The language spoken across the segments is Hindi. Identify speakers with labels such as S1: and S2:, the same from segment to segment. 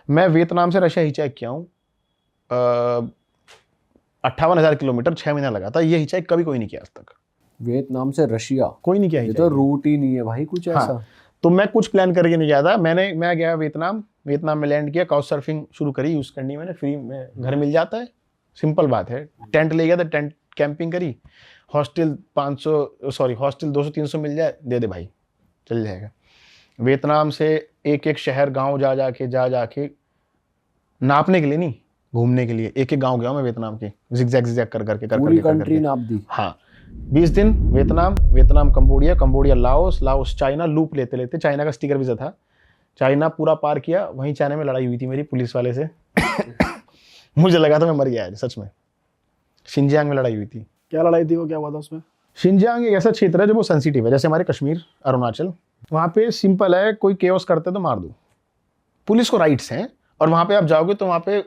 S1: मैं वियतनाम से रशिया हिचाइक किया हूँ 58,000 किलोमीटर, 6 महीना लगा था। ये हिचाइक कभी कोई नहीं किया आज तक।
S2: वियतनाम से रशिया
S1: कोई नहीं किया
S2: ये तो रूट ही नहीं है भाई कुछ ऐसा।
S1: हाँ, तो मैं कुछ प्लान करके नहीं गया था। मैं गया वियतनाम में लैंड किया, काउच सर्फिंग शुरू करी यूज करनी मैंने, फ्री में घर मिल जाता है, सिंपल बात है। टेंट ले गया था, टेंट कैंपिंग करी, हॉस्टल 200-300 मिल जाए दे दे भाई, चल जाएगा। वियतनाम से एक एक शहर गांव जा जाके नापने के लिए नहीं, घूमने के लिए एक एक गांव गया मैं वियतनाम के, जिगजैग करके
S2: पूरी कंट्री नाप दी।
S1: हाँ, 20 दिन Vietnam Cambodia Laos China, loop लेते लेते, चाइना का स्टिकर वीजा था, चाइना पूरा पार किया। वहीं चाइना में लड़ाई हुई थी मेरी पुलिस वाले से मुझे लगा था मैं मर गया है सच में। शिनजियांग में लड़ाई हुई थी।
S3: क्या लड़ाई थी वो, क्या हुआ था उसमें?
S1: शिनजियांग एक ऐसा क्षेत्र है जो बहुत सेंसिटिव है, जैसे हमारे कश्मीर, अरुणाचल। वहाँ पे सिंपल है, कोई केओस करते तो मार दो, पुलिस को राइट्स हैं। और वहाँ पे आप जाओगे तो वहाँ पे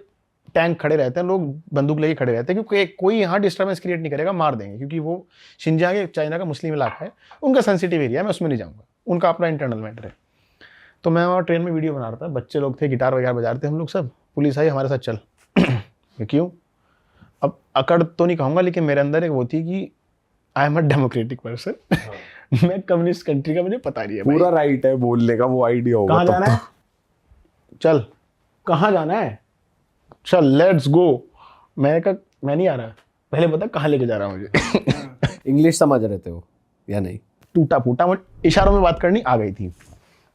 S1: टैंक खड़े रहते हैं, लोग बंदूक लेके खड़े रहते हैं, क्योंकि कोई यहाँ डिस्टर्बेंस क्रिएट नहीं करेगा, मार देंगे। क्योंकि वो शिनजियांग चाइना का मुस्लिम इलाका है, उनका सेंसिटिव एरिया है, मैं उसमें नहीं जाऊँगा, उनका अपना इंटरनल मैटर है। तो मैं वहाँ ट्रेन में वीडियो बना रहा था, बच्चे लोग थे, गिटार वगैरह बजा रहे थे हम लोग सब, पुलिस आई हमारे साथ चल क्यों? अब अकड़ तो नहीं कहूँगा, लेकिन मेरे अंदर एक वो थी कि I am a democratic person, मैं कम्युनिस्ट कंट्री का, मुझे पता नहीं है
S2: पूरा राइट है बोलने का, वो आइडिया होगा।
S1: कहाँ जाना है, चल कहाँ जाना है, चल लेट्स गो। मैं कहा मैं नहीं आ रहा, पहले बता कहाँ लेके जा रहा हूँ मुझे
S2: इंग्लिश समझ रहे थे वो या नहीं?
S1: टूटा फूटा, मुझे इशारों में बात करनी आ गई थी।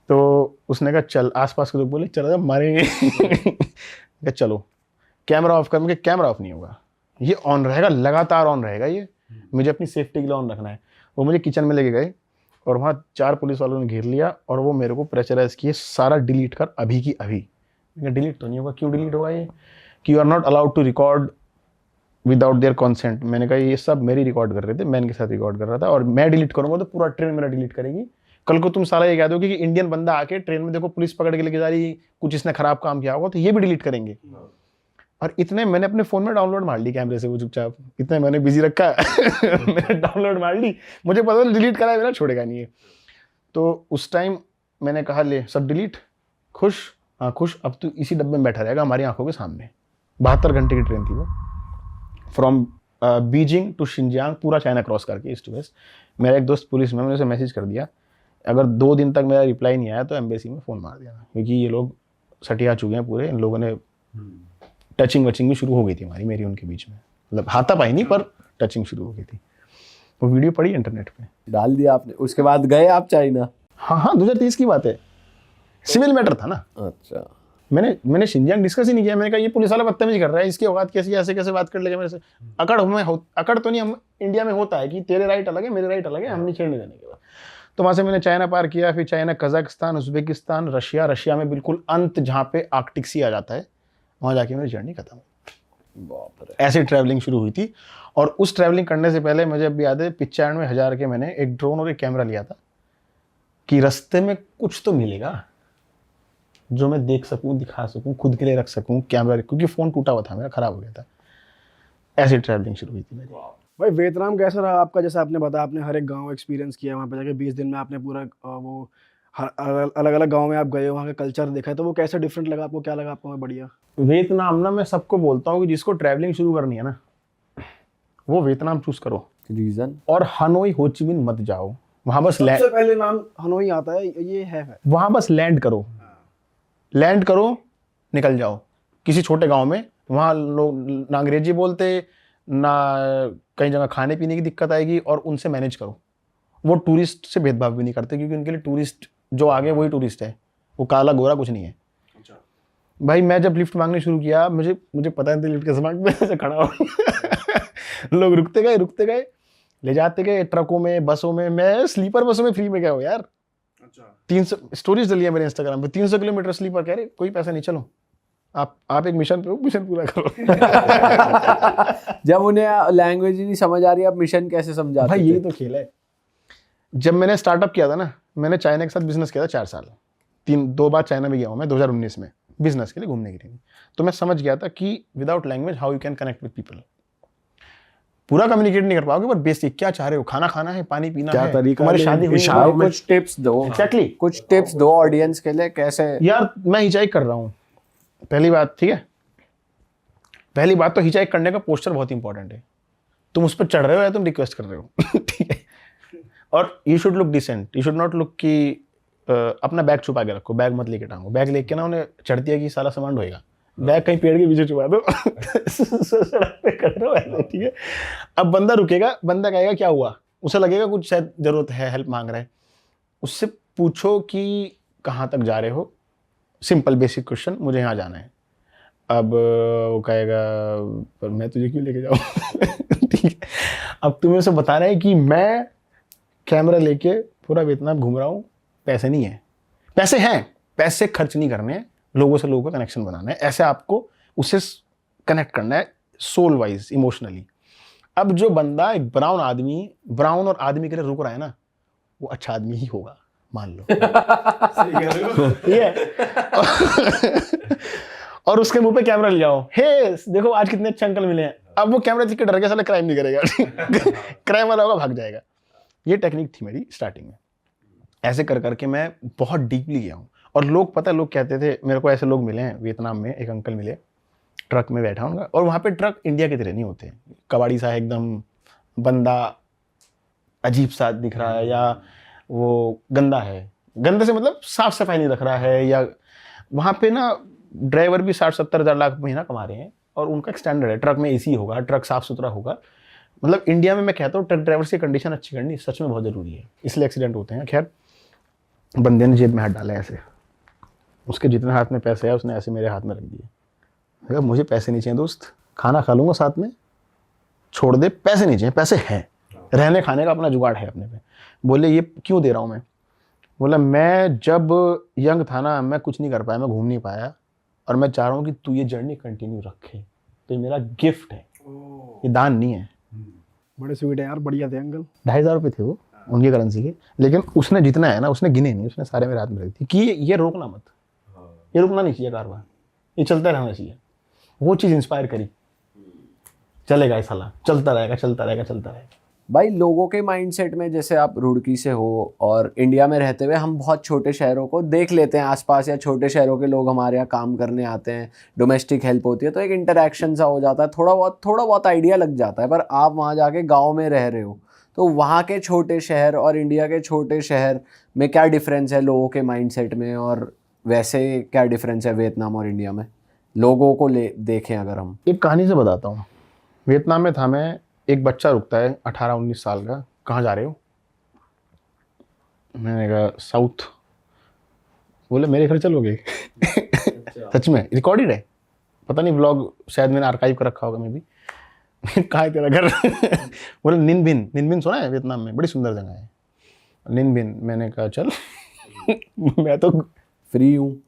S1: तो उसने कहा चल, आसपास के लोग बोले चलो जब मारेंगे कहा चलो, कैमरा ऑफ कर। मुझे कैमरा ऑफ नहीं होगा, ये ऑन रहेगा, लगातार ऑन रहेगा, ये मुझे अपनी सेफ्टी के लिए ऑन रखना है। वो मुझे किचन में लेके गए और वहाँ 4 पुलिस वालों ने घेर लिया और वो मेरे को प्रेशराइज किए, सारा डिलीट कर अभी की अभी। डिलीट तो नहीं होगा, क्यों डिलीट होगा ये, कि you are not allowed to record without their consent. मैंने कहा ये सब मेरी रिकॉर्ड कर रहे थे, मैं इनके साथ रिकॉर्ड कर रहा था, और मैं डिलीट करूंगा तो पूरा ट्रेन मेरा डिलीट करेगी। कल को तुम साला ये कह दो कि इंडियन बंदा आके ट्रेन में देखो पुलिस पकड़ के लेके जा रही, कुछ इसने खराब काम किया होगा, तो ये भी डिलीट करेंगे। और इतने मैंने अपने फोन में डाउनलोड मार ली कैमरे से, वो चुपचाप, इतने मैंने बिजी रखा मैंने डाउनलोड मार ली, मुझे पता था डिलीट करा है मेरा छोड़ेगा नहीं है। तो उस टाइम मैंने कहा ले सब डिलीट, खुश? हाँ खुश, अब तू इसी डब्बे में बैठा रहेगा हमारी आंखों के सामने। 72 घंटे की ट्रेन थी वो, फ्रॉम बीजिंग टू शिनजियांग, पूरा चाइना क्रॉस करके ईस्ट टू वेस्ट। मेरा एक दोस्त पुलिस में, मैंने उसे मैसेज कर दिया, अगर 2 दिन तक मेरा रिप्लाई नहीं आया तो एम्बेसी में फ़ोन मार दिया, क्योंकि ये लोग सटिया चुके हैं पूरे। इन लोगों ने टचिंग वचिंग भी शुरू हो गई थी मेरी उनके बीच में, मतलब हाथापाई नहीं पर टचिंग शुरू हो गई थी। वो वीडियो पड़ी इंटरनेट पे,
S2: डाल दिया आपने। उसके बाद गए आप चाइना?
S1: हाँ 2030 की बात है, सिविल मैटर था ना।
S2: अच्छा,
S1: मैंने शिनजियांग डिस्कस ही नहीं किया। मैंने कहा ये पुलिस वाला बदतमीजी कर रहा है, इसकी औकात कैसी, ऐसे बात कर लेगा मेरे से। अकड़ तो नहीं, हम इंडिया में होता है कि तेरे राइट अलग है, मेरे राइट अलग है, हम नहीं छेड़ने देने के बाद। तो वहाँ से मैंने चाइना पार किया, फिर चाइना, कजाकिस्तान, उज्बेकिस्तान, रशिया में बिल्कुल अंत जहाँ पे आर्कटिक सी आ जाता है, वहाँ जाके मेरी जर्नी खत्म।
S2: बाप रे।
S1: ऐसे ट्रैवलिंग शुरू हुई थी। और उस ट्रैवलिंग करने से पहले मुझे अभी याद है 95,000 के मैंने एक ड्रोन और एक कैमरा लिया था, कि रास्ते में कुछ तो मिलेगा जो मैं देख सकूं, दिखा सकूं, खुद के लिए रख सकूं कैमरा, क्योंकि फ़ोन टूटा हुआ था मेरा, ख़राब हो गया था। ऐसी ट्रैवलिंग शुरू हुई थी मेरी।
S3: भाई वियतनाम कैसा रहा आपका? जैसा आपने बताया आपने हर एक गांव एक्सपीरियंस किया, वहाँ पे जाके 20 दिन में आपने पूरा वो अलग अलग गांव में आप गए, वहाँ का कल्चर देखा है, तो वो कैसे डिफरेंट लगा आपको? क्या लगा आपको बढ़िया?
S1: वियतनाम ना, मैं सबको बोलता हूँ कि जिसको ट्रैवलिंग शुरू करनी है ना, वो वियतनाम चूज करो।
S2: रीजन?
S1: और हनोई, हो ची मिन मत जाओ, वहाँ बस
S3: सबसे पहले नाम हनोई आता है, ये है
S1: वहाँ बस लैंड करो, निकल जाओ किसी छोटे गांव में। वहाँ लोग ना अंग्रेजी बोलते, ना कई जगह खाने पीने की दिक्कत आएगी, और उनसे मैनेज करो। वो टूरिस्ट से भेदभाव भी नहीं करते, क्योंकि उनके लिए टूरिस्ट जो आगे वही टूरिस्ट है, वो काला गोरा कुछ नहीं है। अच्छा। भाई मैं जब लिफ्ट मांगने शुरू किया, मुझे पता नहीं था लिफ्ट कैसे मांगते, ऐसे खड़ा हो लोग रुकते गए, ले जाते गए, ट्रकों में, बसों में। मैं स्लीपर बसों में फ्री में गया हूँ यार। अच्छा। 300 स्टोरीज डली है मेरे इंस्टाग्राम पे, 300 किलोमीटर स्लीपर, कह रहे कोई पैसा नहीं, चलो आप एक मिशन पे हो, मिशन पूरा करो
S2: जब उन्हें लैंग्वेज ही नहीं समझ आ रही, आप मिशन कैसे समझाते?
S1: भाई यही तो खेल है। जब मैंने स्टार्टअप किया था ना, मैंने चाइना के साथ बिजनेस किया था 4 साल, 2 बार चाइना में गया हूँ मैं 2019 में बिजनेस के लिए, घूमने के लिए। तो मैं समझ गया था कि without language how you can connect with people. पूरा कम्युनिकेट नहीं कर पाओगे, पर बेसिक क्या चाह रहे हो, खाना खाना है, पानी पीना
S2: क्या
S1: है,
S2: तरीका,
S1: हमारी शादी हुई है,
S2: कुछ टिप्स दो।
S1: एग्जैक्टली,
S2: कुछ टिप्स दो ऑडियंस के लिए, कैसे।
S1: यार मैं हिचाइक कर रहा हूँ, पहली बात, ठीक है, पहली बात तो हिचाइक करने का पोस्चर बहुत इंपॉर्टेंट है। तुम उस पर चढ़ रहे हो या तुम रिक्वेस्ट कर रहे हो ठीक है। और you should look decent, you should not look कि अपना बैग छुपा के रखो, बैग मत लेके टांगो, बैग लेके ना उन्हें चढ़ दिया कि सारा सामान ढोएगा, बैग कहीं पेड़ के पीछे छुपा दो सड़क पे कर रहे हो ऐसे, ठीक है। अब बंदा रुकेगा, बंदा कहेगा क्या हुआ, उसे लगेगा कुछ शायद जरूरत है, हेल्प मांग रहा है, उससे पूछो कि कहाँ तक जा रहे हो, सिंपल बेसिक क्वेश्चन, मुझे यहाँ जाना है। अब वो कहेगा पर मैं तुझे क्यों लेके जाऊँ ठीक है। अब तुम्हें उसे बताना है कि मैं कैमरा लेके पूरा वियतनाम घूम रहा हूँ, पैसे नहीं है, पैसे हैं, पैसे खर्च नहीं करने हैं, लोगों से लोगों का कनेक्शन बनाना है, ऐसे आपको उससे कनेक्ट करना है सोल वाइज, इमोशनली। अब जो बंदा एक ब्राउन आदमी, ब्राउन और आदमी के लिए रुक रहा है ना, वो अच्छा आदमी ही होगा, मान लो ठीक है। और उसके मुंह पे कैमरा ले जाओ, हे देखो आज कितने अच्छे अंकल मिले हैं, अब वो कैमरा देख के डर गया, साला क्राइम नहीं करेगा क्राइम वाला होगा, भाग जाएगा। ये टेक्निक थी मेरी स्टार्टिंग में। ऐसे कर करके मैं बहुत डीपली गया हूँ। और लोग, पता है, लोग कहते थे मेरे को, ऐसे लोग मिले हैं वियतनाम में, एक अंकल मिले, ट्रक में बैठा उनका, और वहाँ पे ट्रक इंडिया की तरह नहीं होते, कबाड़ी सा है एकदम, बंदा अजीब सा दिख रहा है, या वो गंदा है, गंदे से मतलब साफ सफाई नहीं रख रहा है, या वहाँ पे ना ड्राइवर भी 60-70 हज़ार लाख महीना कमा रहे हैं, और उनका एक स्टैंडर्ड है, ट्रक में एसी होगा, ट्रक साफ सुथरा होगा। मतलब इंडिया में मैं कहता हूँ ट्रक ड्राइवर की कंडीशन अच्छी करनी सच में बहुत ज़रूरी है, इसलिए एक्सीडेंट होते हैं। खैर, बंदे ने जेब में हाथ डाला ऐसे, उसके जितने हाथ में पैसे है उसने ऐसे मेरे हाथ में रख दिए। कहा मुझे पैसे नहीं चाहिए दोस्त, खाना खा लूँगा साथ में, छोड़ दे, पैसे नहीं चाहिए, पैसे हैं, रहने खाने का अपना जुगाड़ है अपने पे। बोले ये क्यों दे रहा हूँ मैं? बोला मैं जब यंग था ना, मैं कुछ नहीं कर पाया, मैं घूम नहीं पाया, और मैं चाह रहा हूँ कि तू ये जर्नी कंटिन्यू रखे, तो ये मेरा गिफ्ट है, ये दान नहीं है।
S3: बड़े स्वीट है यार, बढ़िया थे अंकल।
S1: 2,500 रुपये थे वो उनकी करेंसी के, लेकिन उसने जितना है ना उसने गिने नहीं, उसने सारे मेरे हाथ में रख दी कि ये रोकना मत, ये रुकना नहीं चाहिए कारवां, ये चलता रहना चाहिए। वो चीज़ इंस्पायर करी, चलेगा ये साला, चलता रहेगा चलता रहेगा चलता रहेगा।
S2: भाई लोगों के माइंडसेट में, जैसे आप रुड़की से हो और इंडिया में रहते हुए हम बहुत छोटे शहरों को देख लेते हैं आसपास, या छोटे शहरों के लोग हमारे यहाँ काम करने आते हैं, डोमेस्टिक हेल्प होती है, तो एक इंटरेक्शन सा हो जाता है, थोड़ा बहुत आइडिया लग जाता है। पर आप वहाँ जाके गाँव में रह रहे हो, तो वहाँ के छोटे शहर और इंडिया के छोटे शहर में क्या डिफरेंस है लोगों के माइंडसेट में, और वैसे क्या डिफरेंस है वियतनाम और इंडिया में, लोगों को देखें अगर हम?
S1: एक कहानी से बताता हूँ। वियतनाम में था मैं, एक बच्चा रुकता है 18-19 साल का, कहाँ जा रहे हो? मैंने कहा साउथ। बोले मेरे घर चलोगे? सच में रिकॉर्डेड है, पता नहीं व्लॉग शायद मैंने आर्काइव कर रखा होगा मैं भी। कहाँ है तेरा घर? बोले निन बिन सुना है वियतनाम में, बड़ी सुंदर जगह है निन बिन। मैंने कहा चल मैं तो
S2: फ्री हूँ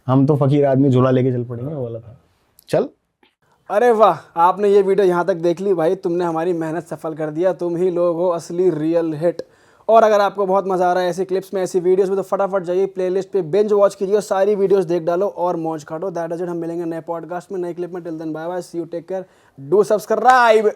S1: हम तो फकीर आदमी, झोला लेके चल पड़ेंगे, वो वाला था। चल।
S3: अरे वाह, आपने ये वीडियो यहाँ तक देख ली भाई, तुमने हमारी मेहनत सफल कर दिया, तुम ही लोग हो असली रियल हिट। और अगर आपको बहुत मज़ा आ रहा है ऐसी क्लिप्स में, ऐसी वीडियोस में, तो फटाफट जाइए प्लेलिस्ट पे बिंज वॉच कीजिए और सारी वीडियोस देख डालो और मौज काटो। दैट इज इट, हम मिलेंगे नए पॉडकास्ट में, नए क्लिप में। Till then bye bye, see you, take care, do subscribe.